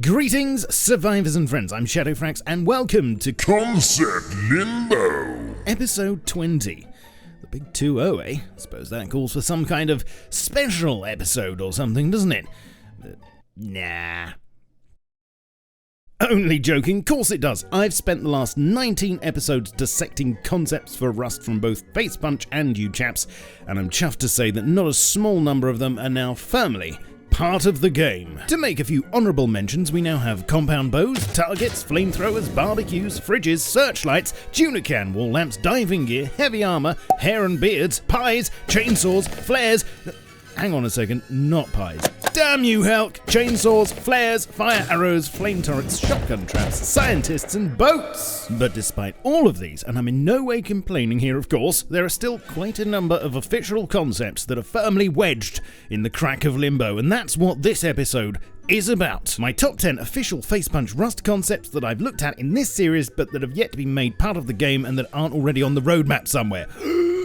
Greetings, survivors and friends, I'm Shadowfrax, and welcome to Concept Limbo, episode 20. The big 2-0, eh? Suppose that calls for some kind of special episode or something, doesn't it? Nah. Only joking, course it does. I've spent the last 19 episodes dissecting concepts for Rust from both Face Punch and you chaps, and I'm chuffed to say that not a small number of them are now firmly part of the game. To make a few honourable mentions, we now have compound bows, targets, flamethrowers, barbecues, fridges, searchlights, tuna can, wall lamps, diving gear, heavy armour, hair and beards, pies, chainsaws, flares. Hang on a second, not pies. Damn you, Helk! Chainsaws, flares, fire arrows, flame turrets, shotgun traps, scientists, and boats! But despite all of these, and I'm in no way complaining here of course, there are still quite a number of official concepts that are firmly wedged in the crack of limbo, and that's what this episode is about. My top 10 official Face Punch Rust concepts that I've looked at in this series, but that have yet to be made part of the game and that aren't already on the roadmap somewhere.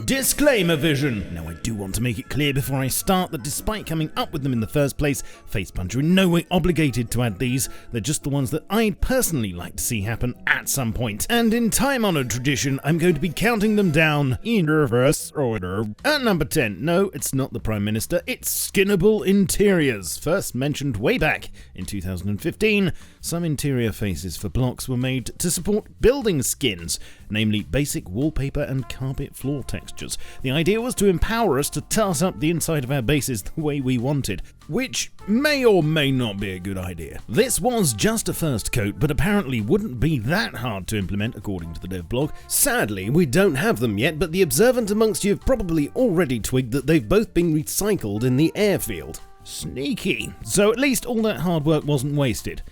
Disclaimer vision! Now I do want to make it clear before I start that despite coming up with them in the first place, Face Punch are in no way obligated to add these. They're just the ones that I'd personally like to see happen at some point. And in time-honoured tradition, I'm going to be counting them down in reverse order. At number 10, no, it's not the Prime Minister, it's skinnable interiors. First mentioned way back in 2015, some interior faces for blocks were made to support building skins, namely basic wallpaper and carpet floor textures. The idea was to empower us to tass up the inside of our bases the way we wanted, which may or may not be a good idea. This was just a first coat, but apparently wouldn't be that hard to implement according to the dev blog. Sadly, we don't have them yet, but the observant amongst you have probably already twigged that they've both been recycled in the airfield. Sneaky. So at least all that hard work wasn't wasted.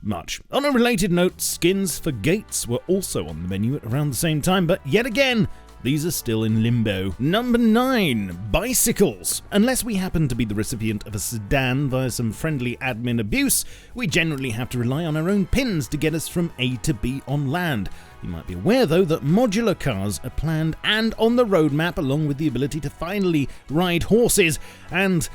Much. On a related note, skins for gates were also on the menu at around the same time, but yet again, these are still in limbo. Number 9, bicycles. Unless we happen to be the recipient of a sedan via some friendly admin abuse, we generally have to rely on our own pins to get us from A to B on land. You might be aware though that modular cars are planned and on the roadmap, along with the ability to finally ride horses and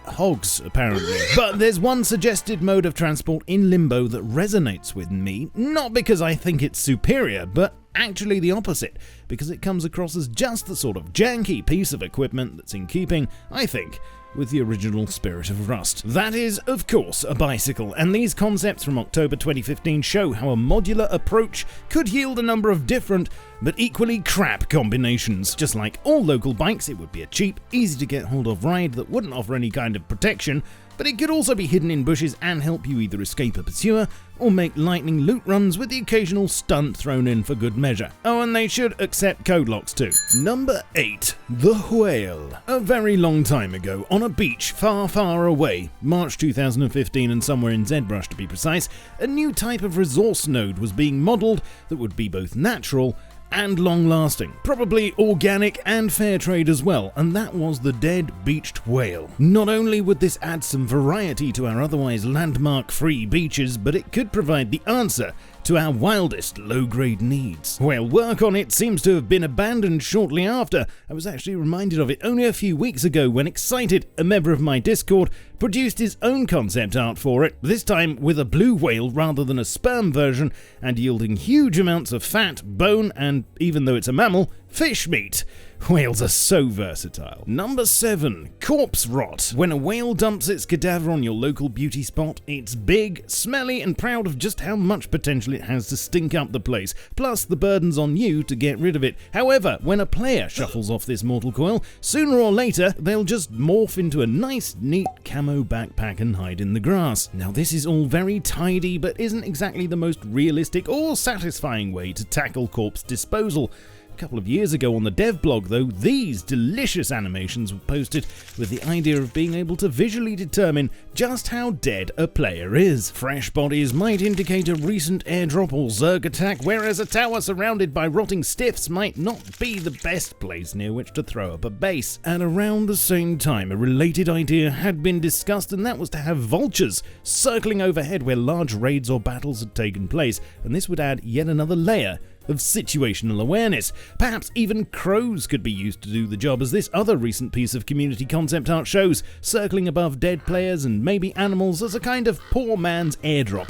hogs, apparently. But there's one suggested mode of transport in limbo that resonates with me, not because I think it's superior, but actually the opposite, because it comes across as just the sort of janky piece of equipment that's in keeping, I think, with the original spirit of Rust. That is, of course, a bicycle, and these concepts from October 2015 show how a modular approach could yield a number of different but equally crap combinations. Just like all local bikes, it would be a cheap, easy to get hold of ride that wouldn't offer any kind of protection, but it could also be hidden in bushes and help you either escape a pursuer or make lightning loot runs with the occasional stunt thrown in for good measure. Oh, and they should accept code locks too. Number 8, the whale. A very long time ago, on a beach far, far away, March 2015 and somewhere in ZBrush to be precise, a new type of resource node was being modelled that would be both natural and long-lasting, probably organic and fair trade as well, and that was the dead beached whale. Not only would this add some variety to our otherwise landmark-free beaches, but it could provide the answer to our wildest low-grade needs. Well, work on it seems to have been abandoned shortly after. I was actually reminded of it only a few weeks ago when X-SEIDE-T, a member of my Discord, produced his own concept art for it, this time with a blue whale rather than a sperm version, and yielding huge amounts of fat, bone, and, even though it's a mammal, fish meat. Whales are so versatile. Number 7, corpse rot. When a whale dumps its cadaver on your local beauty spot, it's big, smelly, and proud of just how much potential it has to stink up the place, plus the burden's on you to get rid of it. However, when a player shuffles off this mortal coil, sooner or later, they'll just morph into a nice, neat camo backpack and hide in the grass. Now this is all very tidy, but isn't exactly the most realistic or satisfying way to tackle corpse disposal. A couple of years ago on the dev blog though, these delicious animations were posted with the idea of being able to visually determine just how dead a player is. Fresh bodies might indicate a recent airdrop or Zerg attack, whereas a tower surrounded by rotting stiffs might not be the best place near which to throw up a base. And around the same time, a related idea had been discussed, and that was to have vultures circling overhead where large raids or battles had taken place, and this would add yet another layer of situational awareness. Perhaps even crows could be used to do the job, as this other recent piece of community concept art shows, circling above dead players and maybe animals as a kind of poor man's airdrop.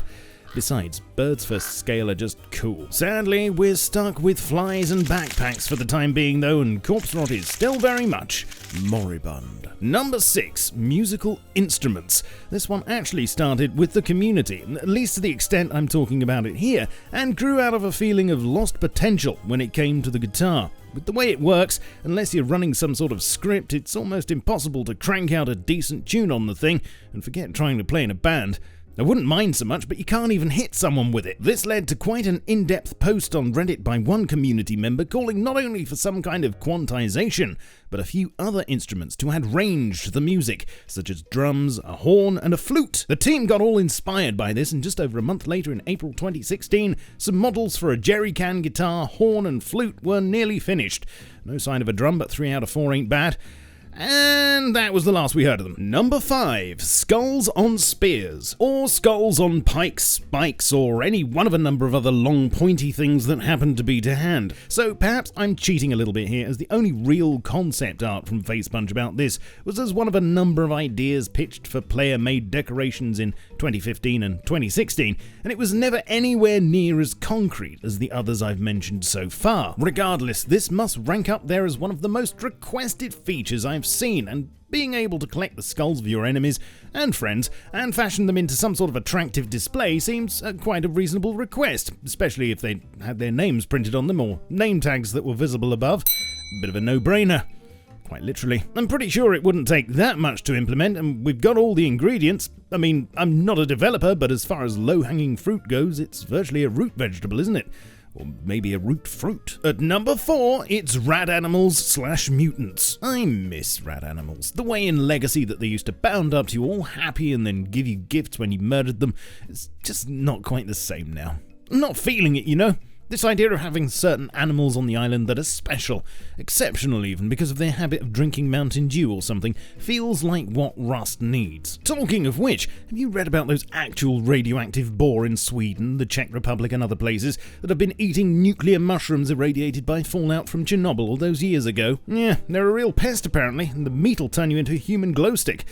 Besides, birds for scale are just cool. Sadly, we're stuck with flies and backpacks for the time being though, and corpse rot is still very much moribund. Number 6. Musical instruments. This one actually started with the community, at least to the extent I'm talking about it here, and grew out of a feeling of lost potential when it came to the guitar. With the way it works, unless you're running some sort of script, it's almost impossible to crank out a decent tune on the thing, and forget trying to play in a band. I wouldn't mind so much, but you can't even hit someone with it. This led to quite an in-depth post on Reddit by one community member calling not only for some kind of quantization, but a few other instruments to add range to the music, such as drums, a horn, and a flute. The team got all inspired by this, and just over a month later in April 2016, some models for a jerry can guitar, horn, and flute were nearly finished. No sign of a drum, but 3 out of 4 ain't bad. And that was the last we heard of them. Number 5. Skulls on spears, or skulls on pikes, spikes, or any one of a number of other long pointy things that happen to be to hand. So perhaps I'm cheating a little bit here, as the only real concept art from Facepunch about this was as one of a number of ideas pitched for player-made decorations in 2015 and 2016, and it was never anywhere near as concrete as the others I've mentioned so far. Regardless, this must rank up there as one of the most requested features I've seen, and being able to collect the skulls of your enemies and friends and fashion them into some sort of attractive display seems quite a reasonable request, especially if they had their names printed on them or name tags that were visible above. Bit of a no-brainer. Quite literally. I'm pretty sure it wouldn't take that much to implement, and we've got all the ingredients. I mean, I'm not a developer, but as far as low-hanging fruit goes, it's virtually a root vegetable, isn't it? Or maybe a root fruit. At number 4, it's Rad Animals / Mutants. I miss Rad Animals. The way in Legacy that they used to bound up to you all happy and then give you gifts when you murdered them, it's just not quite the same now. I'm not feeling it, you know? This idea of having certain animals on the island that are special, exceptional even because of their habit of drinking Mountain Dew or something, feels like what Rust needs. Talking of which, have you read about those actual radioactive boar in Sweden, the Czech Republic and other places that have been eating nuclear mushrooms irradiated by fallout from Chernobyl all those years ago? Yeah, they're a real pest apparently, and the meat'll turn you into a human glow stick.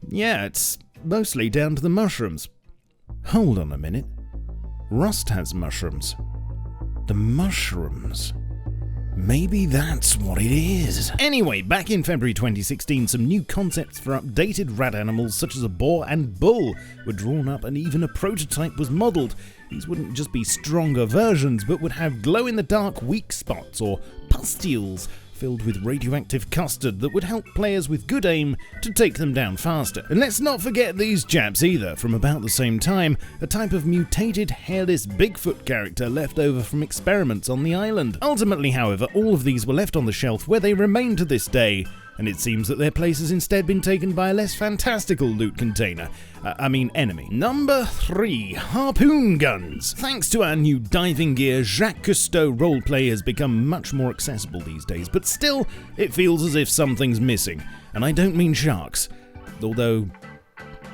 Yeah, it's mostly down to the mushrooms. Hold on a minute. Rust has mushrooms. The mushrooms. Maybe that's what it is. Anyway, back in February 2016, some new concepts for updated Rad Animals such as a boar and bull were drawn up, and even a prototype was modelled. These wouldn't just be stronger versions, but would have glow-in-the-dark weak spots or pustules filled with radioactive custard that would help players with good aim to take them down faster. And let's not forget these chaps either, from about the same time, a type of mutated hairless Bigfoot character left over from experiments on the island. Ultimately, however, all of these were left on the shelf where they remain to this day, and it seems that their place has instead been taken by a less fantastical loot container. Enemy. Number 3. Harpoon Guns. Thanks to our new diving gear, Jacques Cousteau roleplay has become much more accessible these days, but still, it feels as if something's missing. And I don't mean sharks. Although,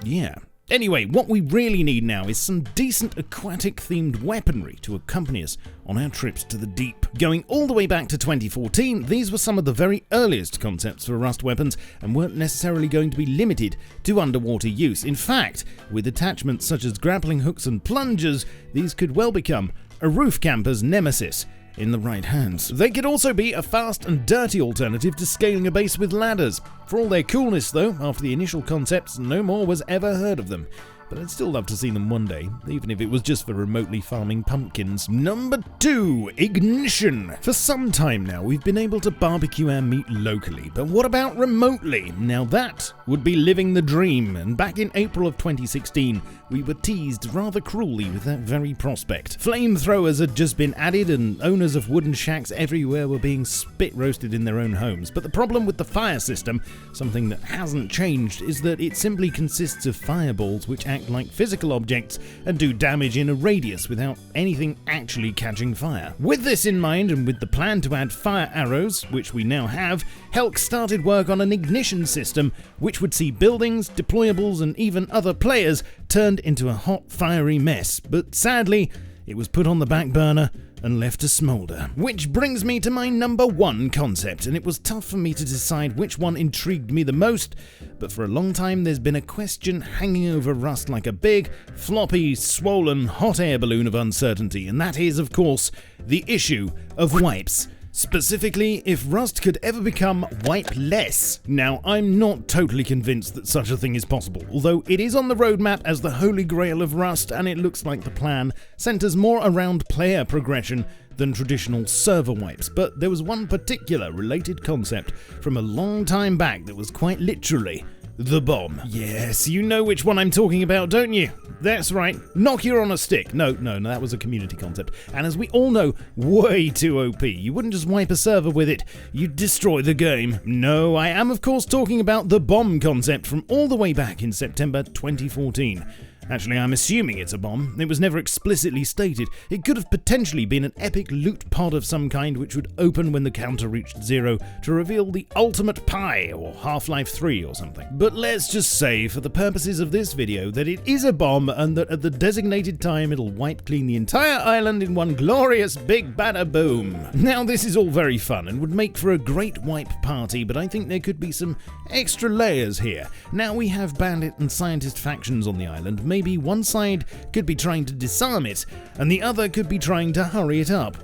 yeah. Anyway, what we really need now is some decent aquatic-themed weaponry to accompany us on our trips to the deep. Going all the way back to 2014, these were some of the very earliest concepts for Rust weapons and weren't necessarily going to be limited to underwater use. In fact, with attachments such as grappling hooks and plungers, these could well become a roof camper's nemesis in the right hands. They could also be a fast and dirty alternative to scaling a base with ladders. For all their coolness though, after the initial concepts, no more was ever heard of them. But I'd still love to see them one day, even if it was just for remotely farming pumpkins. Number 2. Ignition. For some time now, we've been able to barbecue our meat locally, but what about remotely? Now that would be living the dream, and back in April of 2016, we were teased rather cruelly with that very prospect. Flamethrowers had just been added, and owners of wooden shacks everywhere were being spit roasted in their own homes. But the problem with the fire system, something that hasn't changed, is that it simply consists of fireballs which act like physical objects and do damage in a radius without anything actually catching fire. With this in mind, and with the plan to add fire arrows, which we now have, Helk started work on an ignition system which would see buildings, deployables, and even other players turned into a hot, fiery mess. But sadly, it was put on the back burner and left to smoulder. Which brings me to my number 1 concept, and it was tough for me to decide which one intrigued me the most, but for a long time there's been a question hanging over Rust like a big, floppy, swollen, hot air balloon of uncertainty, and that is, of course, the issue of wipes. Specifically, if Rust could ever become wipe-less. Now, I'm not totally convinced that such a thing is possible, although it is on the roadmap as the holy grail of Rust, and it looks like the plan centers more around player progression than traditional server wipes. But there was one particular related concept from a long time back that was quite literally the bomb. Yes, you know which one I'm talking about, don't you? That's right, Nokia on a stick. No, that was a community concept. And as we all know, way too OP. You wouldn't just wipe a server with it, you'd destroy the game. No, I am of course talking about the bomb concept from all the way back in September 2014. Actually, I'm assuming it's a bomb. It was never explicitly stated. It could have potentially been an epic loot pod of some kind which would open when the counter reached 0 to reveal the ultimate pie, or Half-Life 3 or something. But let's just say, for the purposes of this video, that it is a bomb and that at the designated time it'll wipe clean the entire island in one glorious big bada boom. Now this is all very fun and would make for a great wipe party, but I think there could be some extra layers here. Now we have bandit and scientist factions on the island. Maybe one side could be trying to disarm it, and the other could be trying to hurry it up.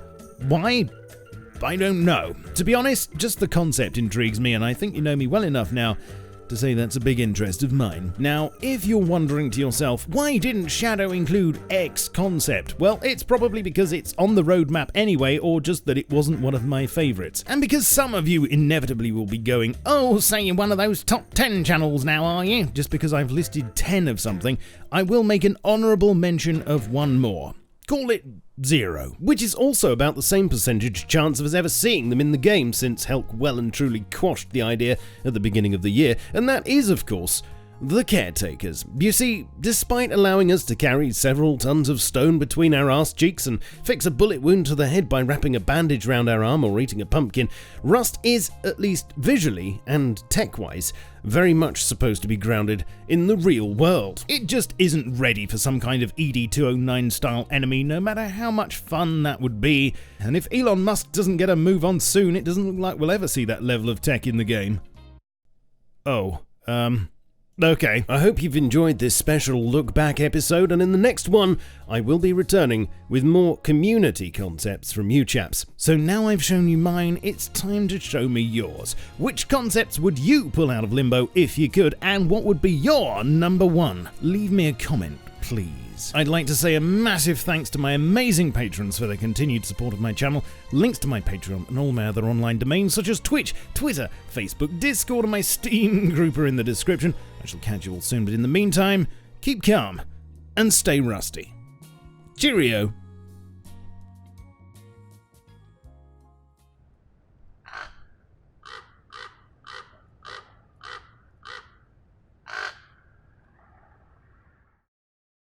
Why? I don't know. To be honest, just the concept intrigues me, and I think you know me well enough now to say that's a big interest of mine. Now, if you're wondering to yourself, why didn't Shadow include X concept? Well, it's probably because it's on the roadmap anyway, or just that it wasn't one of my favourites. And because some of you inevitably will be going, oh, so you're one of those top 10 channels now, are you? Just because I've listed 10 of something, I will make an honourable mention of one more. Call it 0, which is also about the same percentage chance of us ever seeing them in the game, since Helk well and truly quashed the idea at the beginning of the year, and that is, of course, the caretakers. You see, despite allowing us to carry several tons of stone between our arse cheeks and fix a bullet wound to the head by wrapping a bandage round our arm or eating a pumpkin, Rust is, at least visually and tech-wise, very much supposed to be grounded in the real world. It just isn't ready for some kind of ED209 style enemy, no matter how much fun that would be. And if Elon Musk doesn't get a move on soon, it doesn't look like we'll ever see that level of tech in the game. Okay, I hope you've enjoyed this special look back episode, and in the next one, I will be returning with more community concepts from you chaps. So now I've shown you mine, it's time to show me yours. Which concepts would you pull out of Limbo if you could, and what would be your number 1? Leave me a comment, please. I'd like to say a massive thanks to my amazing patrons for their continued support of my channel. Links to my Patreon and all my other online domains such as Twitch, Twitter, Facebook, Discord, and my Steam group are in the description. I shall catch you all soon, but in the meantime, keep calm and stay rusty. Cheerio!